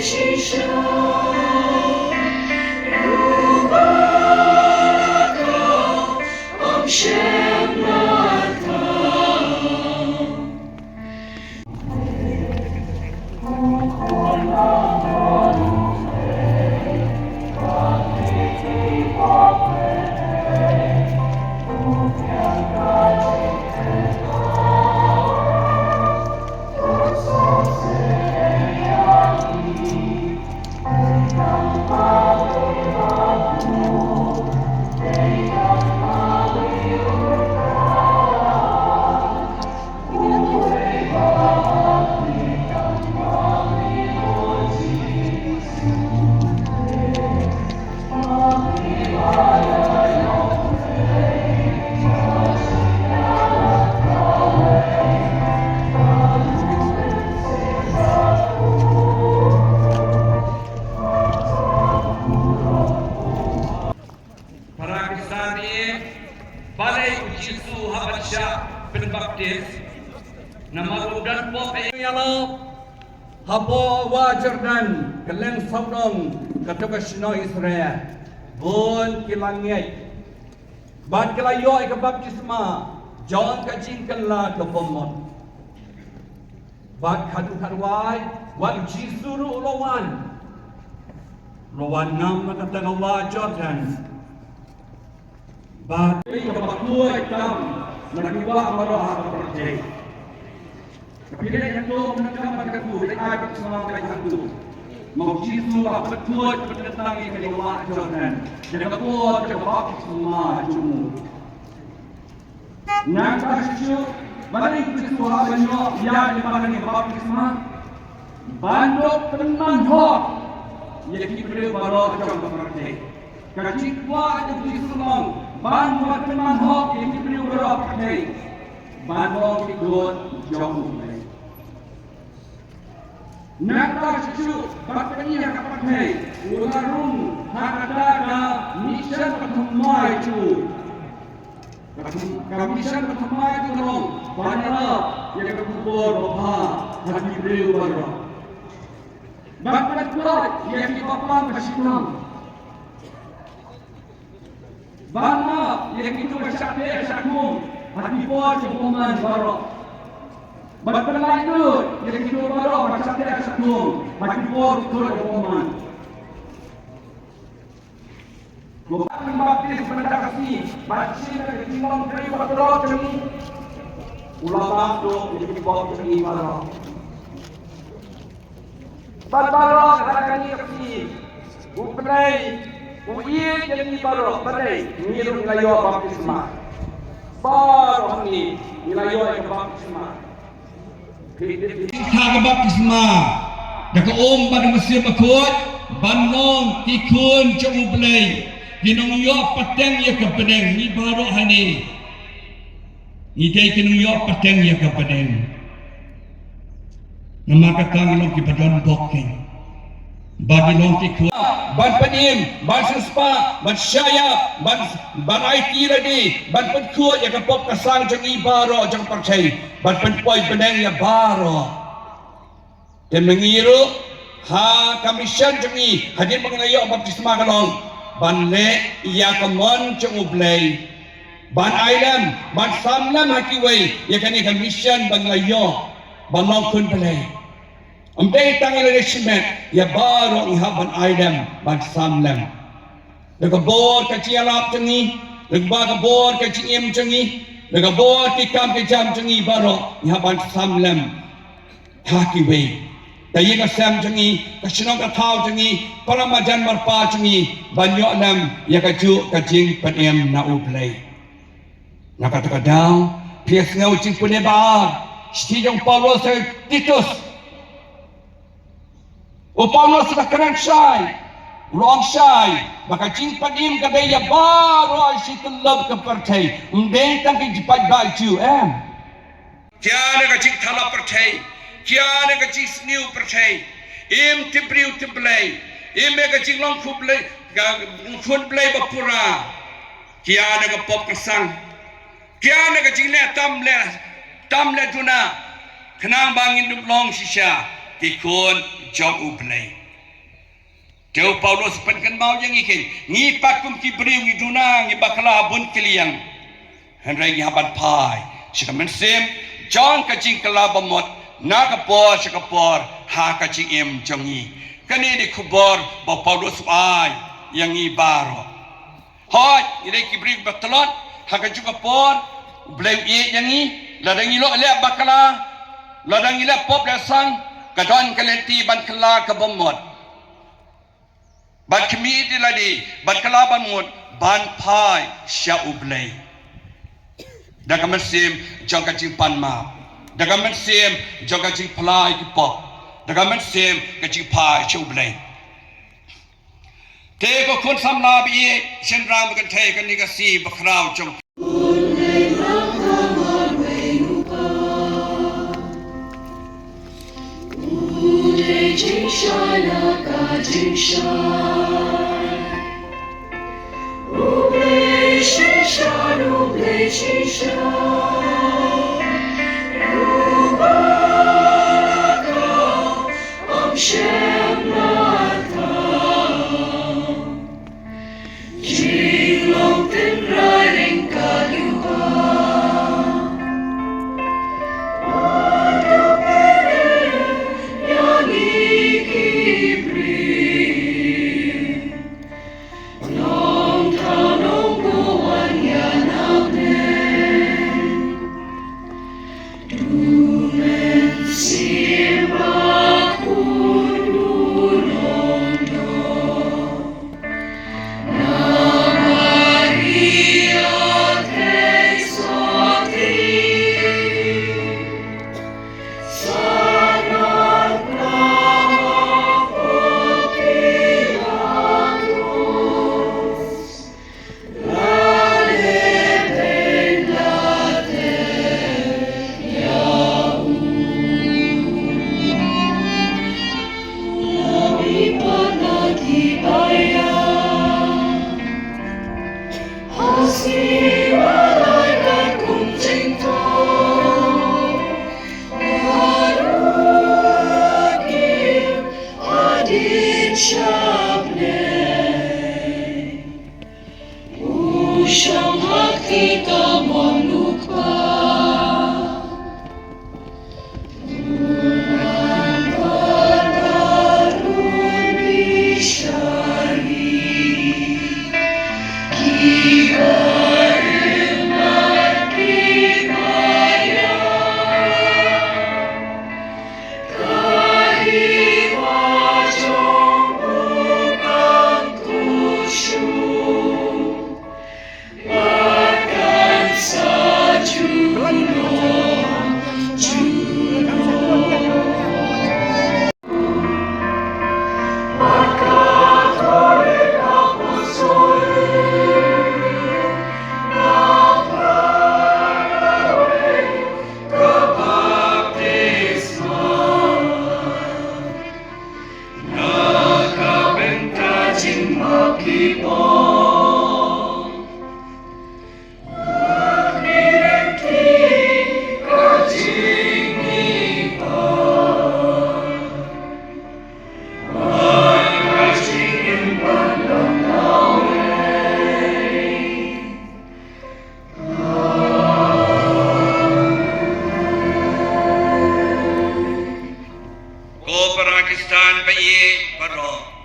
牺牲，如果靠往前难逃。Balai uji su Habasya Penbaptis nama dan pop yang habo wajar dan keleng saudong kata Sino Israel bun kilangit ban kelayo ke baptisma jangan kajingkanlah ke pomot ban kadu-kaduai wan uji suru lawan nam kata wajar dan But we have a good time. Nagwa maroha ka project. Kapila yang tu menangkan katu, ay bersama katu. Mau jisu apa betul tentang ini kelewat Jordan. Jadi aku jawab semua jumu. Nangka sisu, mana itu semua banyak yang dipanggil ni bapa semua. Bandok teman hok. Yang kita baru jawab project. Kaji kuat itu disulung. Ban buat teman hok yang diberi berapa pakai ban hok ikut jauh pakai nakta cucu batani yang pakai ularung hakada mission pertama itu mission pertama itu dong banyak yang berkumpul berapa yang diberi berapa bapak kuat yang dipapang kasih nom Bana yang itu bersate sakung hati bos hukuman baru. Berpelai itu yang itu baru bersate sakung hati bos hukuman. Bukan baptis berdasari baca dari timang dari baru cemi ulama tu yang bos cemi baru. Baru ada ni kasi upnai Uye jadi baru badai ngiru nilayo baptisma. Baru ni nilayo baptisma. Kita baptisma. Dak pada Mesir makut banong tikun comu belai. Ginong yo pateng ya ke pedeng ni baru hani. Ni dai kinong yo pateng ya ke pedeng. Nama kata ngilong ki padon boking. Bagi long tikun ban penim, ban suspa, ban syayap, ban IT lagi, ban penkuat yang kepop kesang jangi baro jang percaya, ban penpoi beneng ya baro. Dan mengiru ha kamisyan jangi hadir mengenai baptisma kalong, ban le ia kemon jang ublay, ban ailam, ban samlam hakiway, ya kani kamisyan ban layo, ban long kun belay. Ambil tangan leadership ya baru ihaban idam ban samlam. Lega bor kecil alap cengi, lega bor kecil em cengi, lega bor tikam kejam cengi baru ihaban samlam. Hakiwe. Tapi yang sam cengi, kesenang ketau cengi, para majan marpa cengi, banyak nam ya kaju kajing penem na ublay. Nak kata kadang, pias ngau cing penebar, setidang Paulus Titus. Upamlah sudah keren syai, ruang syai, maka jingpan im kadaya baru asyik telab ke partai, mendentang ke jipat baju, Kiana ka jing thala partai, kiana ka jing sniu partai, im tibriu tiblay, im ka jing long kublay, kun blay bapura, kiana ka pop kesang, kiana ka jing le tam le tuna, kenang bangin dup long sisya. Tikun jauh ublay. Jauh Paulus penkan mau yang ikin. Ngi pakum kibriu ngi dunang ngi bakala bun kiliang. Henry ngi habat pai. Shikamen sim. John kacing kelabamot. Nakapor shikapor. Ha kacing im jongi. Kani di kubor ba Paulus ai yang ngi baro. Hoi idai kibriu batalot. Ha kacing kapor. Blem ie yang ngi. Ladang ilo le bakala. Ladang ilo pop le sang. Kadon kalenti ban kala kabamot. Ban kemi di ladi, ban kalaban mut, ban pai sya ublay. Daga mesim jangka cing pan ma. Daga mesim jangka cing pelai kipok. Daga mesim kacing pai sya ublay. Teko kun samla biye, sendram bukan tay kan negasi bakrau jang. Pakistan bayi baro